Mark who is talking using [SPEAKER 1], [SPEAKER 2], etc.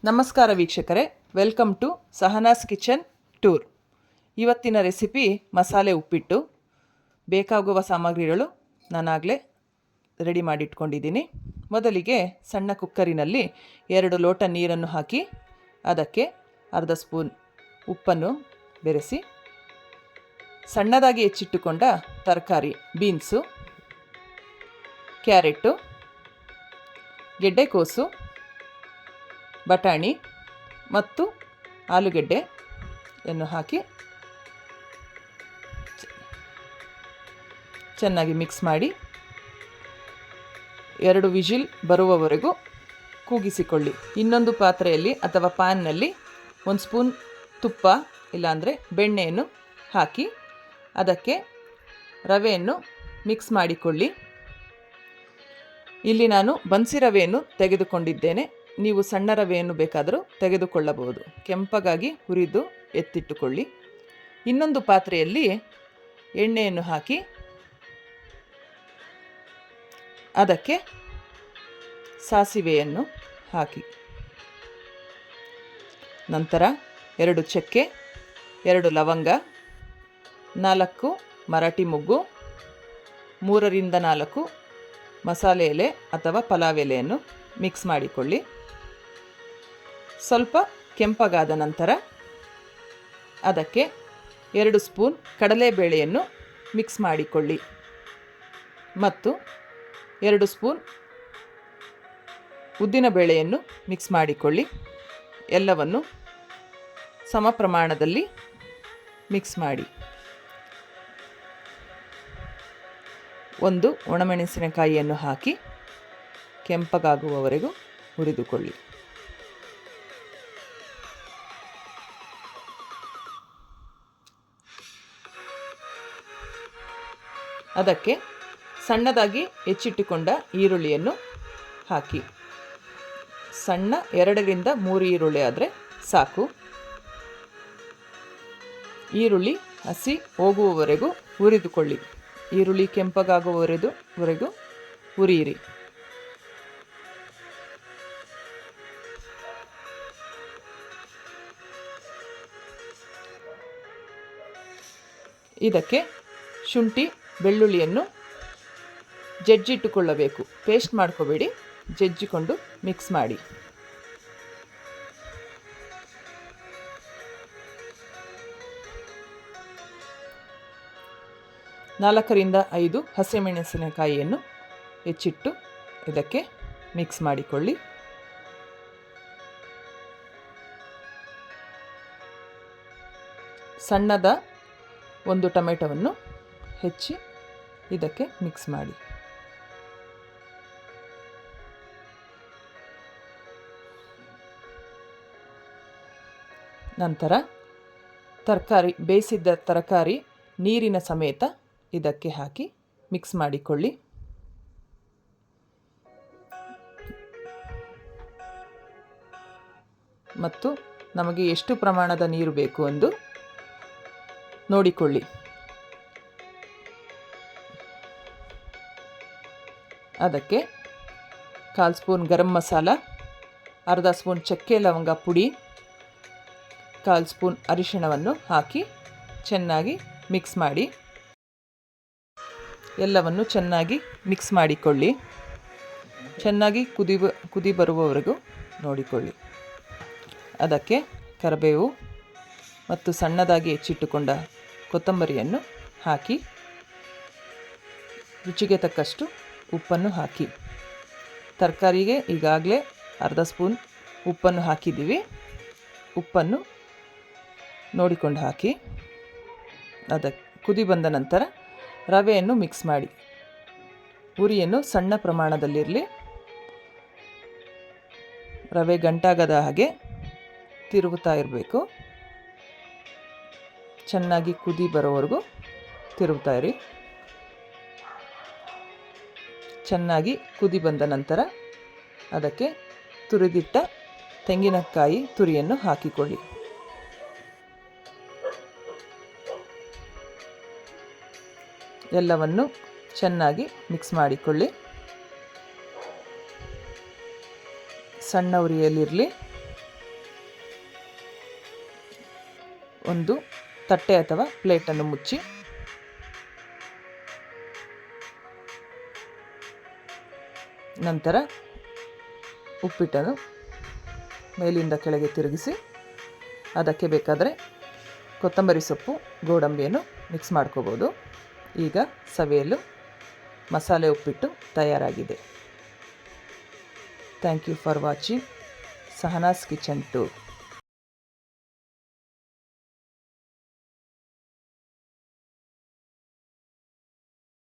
[SPEAKER 1] ನಮಸ್ಕಾರ ವೀಕ್ಷಕರೇ, welcome to Sahana's kitchen tour. ಇವತ್ತಿನ ರೆಸಿಪಿ ಮಸಾಲೆ ಉಪ್ಪಿಟ್ಟು. ಬೇಕಾಗುವ ಸಾಮಗ್ರಿಗಳು ನಾನಾಗಲೇ ರೆಡಿ ಮಾಡಿಟ್ಕೊಂಡಿದ್ದೀನಿ. ಮೊದಲಿಗೆ ಸಣ್ಣ ಕುಕ್ಕರಿನಲ್ಲಿ 2 ಲೋಟ ನೀರನ್ನು ಹಾಕಿ ಅದಕ್ಕೆ ಅರ್ಧ ಸ್ಪೂನ್ ಉಪ್ಪನ್ನು ಬೆರೆಸಿ ಸಣ್ಣದಾಗಿ ಹೆಚ್ಚಿಟ್ಟುಕೊಂಡ ತರಕಾರಿ ಬೀನ್ಸು, ಕ್ಯಾರೆಟು, ಗೆಡ್ಡೆಕೋಸು, ಬಟಾಣಿ ಮತ್ತು ಆಲೂಗೆಡ್ಡೆಯನ್ನು ಹಾಕಿ ಚೆನ್ನಾಗಿ ಮಿಕ್ಸ್ ಮಾಡಿ 2 ವಿಜಿಲ್ ಬರುವವರೆಗೂ ಕೂಗಿಸಿಕೊಳ್ಳಿ. ಇನ್ನೊಂದು ಪಾತ್ರೆಯಲ್ಲಿ ಅಥವಾ ಪ್ಯಾನ್ನಲ್ಲಿ 1 ಸ್ಪೂನ್ ತುಪ್ಪ ಇಲ್ಲಾಂದರೆ ಬೆಣ್ಣೆಯನ್ನು ಹಾಕಿ ಅದಕ್ಕೆ ರವೆಯನ್ನು ಮಿಕ್ಸ್ ಮಾಡಿಕೊಳ್ಳಿ. ಇಲ್ಲಿ ನಾನು ಬನ್ಸಿ ರವೆಯನ್ನು ತೆಗೆದುಕೊಂಡಿದ್ದೇನೆ. ನೀವು ಸಣ್ಣ ರವೆಯನ್ನು ಬೇಕಾದರೂ ತೆಗೆದುಕೊಳ್ಳಬಹುದು. ಕೆಂಪಗಾಗಿ ಹುರಿದು ಎತ್ತಿಟ್ಟುಕೊಳ್ಳಿ. ಇನ್ನೊಂದು ಪಾತ್ರೆಯಲ್ಲಿ ಎಣ್ಣೆಯನ್ನು ಹಾಕಿ ಅದಕ್ಕೆ ಸಾಸಿವೆಯನ್ನು ಹಾಕಿ, ನಂತರ 2 ಚಕ್ಕೆ, 2 ಲವಂಗ, 4 ಮರಾಠಿ ಮೊಗ್ಗು, 3ರಿಂದ 4 ಮಸಾಲೆ ಎಲೆ ಅಥವಾ ಪಲಾವ್ ಎಲೆಯನ್ನು ಮಿಕ್ಸ್ ಮಾಡಿಕೊಳ್ಳಿ. ಸ್ವಲ್ಪ ಕೆಂಪಗಾದ ನಂತರ ಅದಕ್ಕೆ 2 ಸ್ಪೂನ್ ಕಡಲೆಬೇಳೆಯನ್ನು ಮಿಕ್ಸ್ ಮಾಡಿಕೊಳ್ಳಿ ಮತ್ತು 2 ಸ್ಪೂನ್ ಉದ್ದಿನಬೇಳೆಯನ್ನು ಮಿಕ್ಸ್ ಮಾಡಿಕೊಳ್ಳಿ. ಎಲ್ಲವನ್ನು ಸಮ ಪ್ರಮಾಣದಲ್ಲಿ ಮಿಕ್ಸ್ ಮಾಡಿ 1 ಒಣಮೆಣಸಿನಕಾಯಿಯನ್ನು ಹಾಕಿ ಕೆಂಪಗಾಗುವವರೆಗೂ ಹುರಿದುಕೊಳ್ಳಿ. ಅದಕ್ಕೆ ಸಣ್ಣದಾಗಿ ಹೆಚ್ಚಿಟ್ಟುಕೊಂಡ ಈರುಳ್ಳಿಯನ್ನು ಹಾಕಿ. ಸಣ್ಣ 2ರಿಂದ 3 ಈರುಳ್ಳಿ ಆದರೆ ಸಾಕು. ಈರುಳ್ಳಿ ಹಸಿ ಹೋಗುವವರೆಗೂ ಹುರಿದುಕೊಳ್ಳಿ. ಈರುಳ್ಳಿ ಕೆಂಪಗಾಗುವವರೆಗೂ ಹುರಿಯಿರಿ. ಇದಕ್ಕೆ ಶುಂಠಿ ಬೆಳ್ಳುಳ್ಳಿಯನ್ನು ಜಜ್ಜಿಟ್ಟುಕೊಳ್ಳಬೇಕು. ಪೇಸ್ಟ್ ಮಾಡ್ಕೋಬೇಡಿ, ಜಜ್ಜಿಕೊಂಡು ಮಿಕ್ಸ್ ಮಾಡಿ. ನಾಲ್ಕರಿಂದ 5 ಹಸಿಮೆಣಸಿನಕಾಯಿಯನ್ನು ಹೆಚ್ಚಿಟ್ಟು ಇದಕ್ಕೆ ಮಿಕ್ಸ್ ಮಾಡಿಕೊಳ್ಳಿ. ಸಣ್ಣದ 1 ಟೊಮೆಟೊವನ್ನು ಹೆಚ್ಚಿ ಇದಕ್ಕೆ ಮಿಕ್ಸ್ ಮಾಡಿ. ನಂತರ ಬೇಯಿಸಿದ್ದ ತರಕಾರಿ ನೀರಿನ ಸಮೇತ ಇದಕ್ಕೆ ಹಾಕಿ ಮಿಕ್ಸ್ ಮಾಡಿಕೊಳ್ಳಿ. ಮತ್ತು ನಮಗೆ ಎಷ್ಟು ಪ್ರಮಾಣದ ನೀರು ಬೇಕು ಎಂದು ನೋಡಿಕೊಳ್ಳಿ. ಅದಕ್ಕೆ 1/4 ಸ್ಪೂನ್ ಗರಂ ಮಸಾಲ, ಅರ್ಧ ಸ್ಪೂನ್ ಚಕ್ಕೆ ಲವಂಗ ಪುಡಿ, 1/4 ಸ್ಪೂನ್ ಅರಿಶಿಣವನ್ನು ಹಾಕಿ ಚೆನ್ನಾಗಿ ಮಿಕ್ಸ್ ಮಾಡಿ. ಎಲ್ಲವನ್ನು ಚೆನ್ನಾಗಿ ಮಿಕ್ಸ್ ಮಾಡಿಕೊಳ್ಳಿ. ಚೆನ್ನಾಗಿ ಕುದಿ ಬರುವವರೆಗೂ ನೋಡಿಕೊಳ್ಳಿ. ಅದಕ್ಕೆ ಕರಿಬೇವು ಮತ್ತು ಸಣ್ಣದಾಗಿ ಹೆಚ್ಚಿಟ್ಟುಕೊಂಡ ಕೊತ್ತಂಬರಿಯನ್ನು ಹಾಕಿ ರುಚಿಗೆ ತಕ್ಕಷ್ಟು ಉಪ್ಪನ್ನು ಹಾಕಿ. ತರಕಾರಿಗೆ ಈಗಾಗಲೇ ಅರ್ಧ ಸ್ಪೂನ್ ಉಪ್ಪನ್ನು ಹಾಕಿದ್ದೀವಿ. ಉಪ್ಪನ್ನು ನೋಡಿಕೊಂಡು ಹಾಕಿ. ಅದಕ್ಕೆ ಕುದಿ ಬಂದ ನಂತರ ರವೆಯನ್ನು ಮಿಕ್ಸ್ ಮಾಡಿ. ಉರಿಯನ್ನು ಸಣ್ಣ ಪ್ರಮಾಣದಲ್ಲಿರಲಿ. ರವೆ ಗಂಟಾಗದ ಹಾಗೆ ತಿರುಗುತ್ತಾ ಇರಬೇಕು. ಚೆನ್ನಾಗಿ ಕುದಿ ಬರೋವರೆಗೂ ತಿರುಗುತ್ತಾ ಇರಿ. ಚೆನ್ನಾಗಿ ಕುದಿ ಬಂದ ನಂತರ ಅದಕ್ಕೆ ತುರಿದಿಟ್ಟ ತೆಂಗಿನಕಾಯಿ ತುರಿಯನ್ನು ಹಾಕಿಕೊಳ್ಳಿ. ಎಲ್ಲವನ್ನು ಚೆನ್ನಾಗಿ ಮಿಕ್ಸ್ ಮಾಡಿಕೊಳ್ಳಿ. ಸಣ್ಣ ಉರಿಯಲ್ಲಿರಲಿ. ಒಂದು ತಟ್ಟೆ ಅಥವಾ ಪ್ಲೇಟನ್ನು ಮುಚ್ಚಿ ನಂತರ ಉಪ್ಪಿಟ್ಟನ್ನು ಮೇಲಿಂದ ಕೆಳಗೆ ತಿರುಗಿಸಿ ಅದಕ್ಕೆ ಬೇಕಾದರೆ ಕೊತ್ತಂಬರಿ ಸೊಪ್ಪು ಗೋಡಂಬಿಯನ್ನು ಮಿಕ್ಸ್ ಮಾಡ್ಕೋಬೋದು. ಈಗ ಸವಿಯಲು ಮಸಾಲೆ ಉಪ್ಪಿಟ್ಟು ತಯಾರಾಗಿದೆ. Thank you for watching Sahana's kitchen tour.